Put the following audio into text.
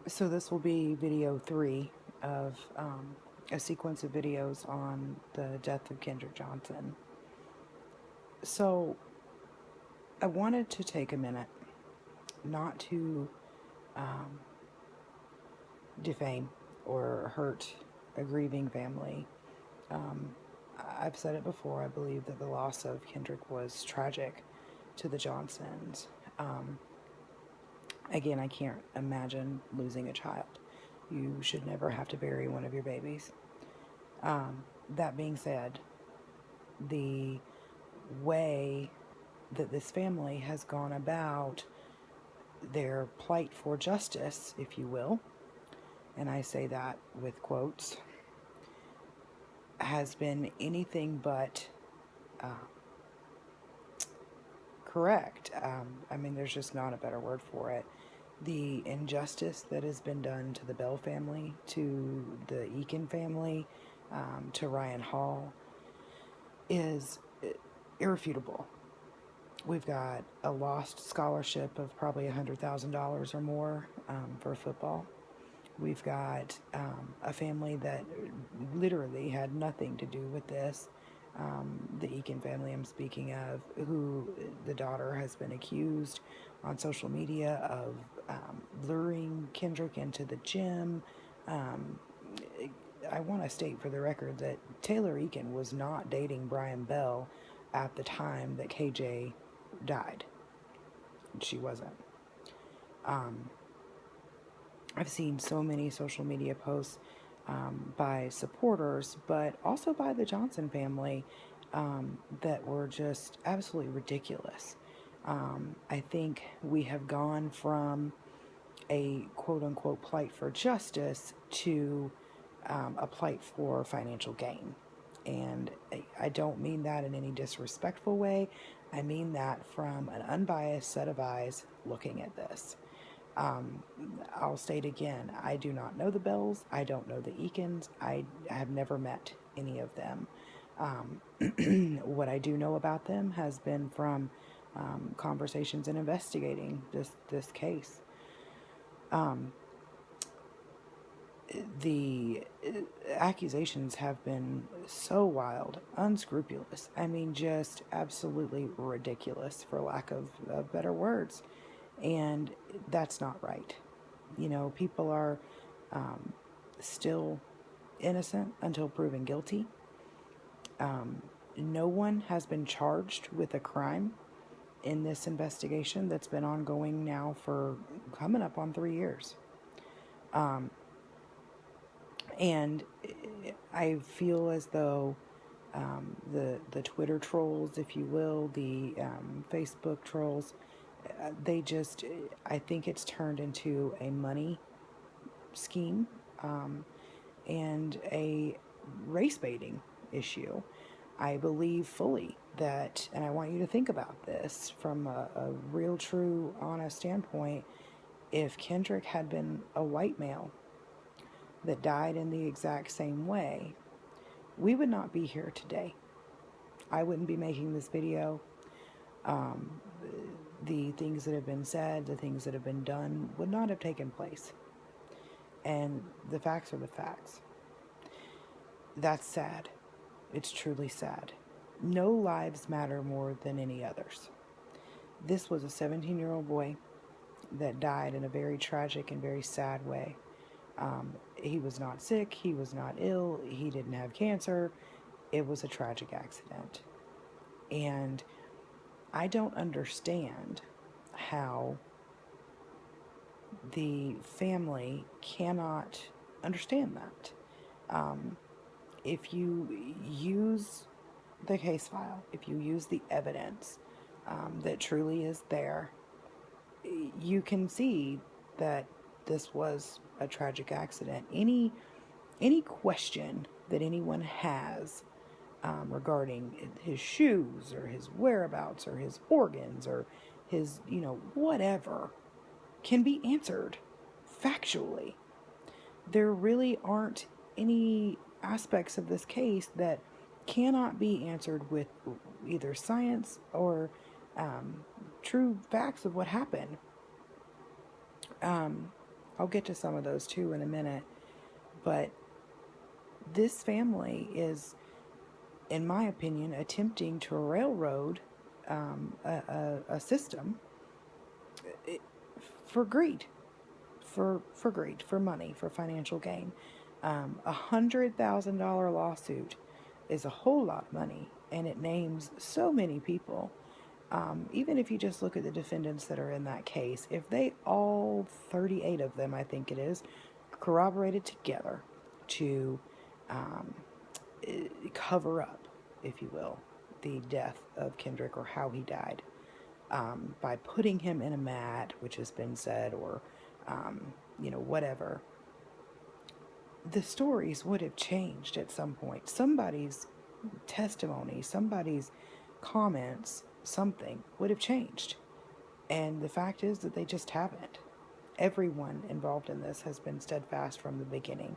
So this will be video 3 of a sequence of videos on the death of Kendrick Johnson. So I wanted to take a minute not to um, defame or hurt a grieving family. Um, I've said it before, I believe that the loss of Kendrick was tragic to the Johnsons. Um, Again, I can't imagine losing a child. You should never have to bury one of your babies. That being said, the way that this family has gone about their plight for justice, if you will, and I say that with quotes, has been anything but uh, correct. I mean, there's just not a better word for it. The injustice that has been done to the Bell family, to the Eakin family, to Ryan Hall is irrefutable. We've got a lost scholarship of probably $100,000 or more for football. We've got a family that literally had nothing to do with this. The Eakin family I'm speaking of, who the daughter has been accused on social media of luring Kendrick into the gym. Um, I want to state for the record that Taylor Eakin was not dating Brian Bell at the time that KJ died. She wasn't. Um, I've seen so many social media posts by supporters, but also by the Johnson family, that were just absolutely ridiculous. I think we have gone from a quote unquote plight for justice to a plight for financial gain. And I don't mean that in any disrespectful way. I mean that from an unbiased set of eyes looking at this. Um, I'll state again, I do not know the Bells. I don't know the Eakins. I have never met any of them. What I do know about them has been from conversations and investigating this case. Um, the accusations have been so wild, unscrupulous. I mean, just absolutely ridiculous, for lack of better words. And that's not right. You know, people are um, still innocent until proven guilty. Um, no one has been charged with a crime in this investigation that's been ongoing now for coming up on 3 years. Um, and I feel as though the Twitter trolls, if you will, the Facebook trolls, they just, I think it's turned into a money scheme, and a race baiting issue. I believe fully that, and I want you to think about this from a real, true, honest standpoint. If Kendrick had been a white male that died in the exact same way, we would not be here today. I wouldn't be making this video. Um, the things that have been said, the things that have been done would not have taken place. And the facts are the facts. That's sad. It's truly sad. No lives matter more than any others. This was a 17-year-old boy that died in a very tragic and very sad way. He was not sick, he was not ill, he didn't have cancer. It was a tragic accident. And I don't understand how the family cannot understand that. If you use the case file, if you use the evidence that truly is there, you can see that this was a tragic accident. Any question that anyone has regarding his shoes or his whereabouts or his organs or his, whatever, can be answered factually. There really aren't any aspects of this case that cannot be answered with either science or true facts of what happened. I'll get to some of those too in a minute. But this family is, in my opinion, attempting to railroad a system for greed, for greed, for money, for financial gain. $100,000 lawsuit is a whole lot of money, and it names so many people. Even if you just look at the defendants that are in that case, if they all 38 of them, I think it is, corroborated together to um, cover up, if you will, the death of Kendrick or how he died, by putting him in a mat, which has been said, or whatever, the stories would have changed at some point. Somebody's testimony, somebody's comments, something would have changed. And the fact is that they just haven't. Everyone involved in this has been steadfast from the beginning.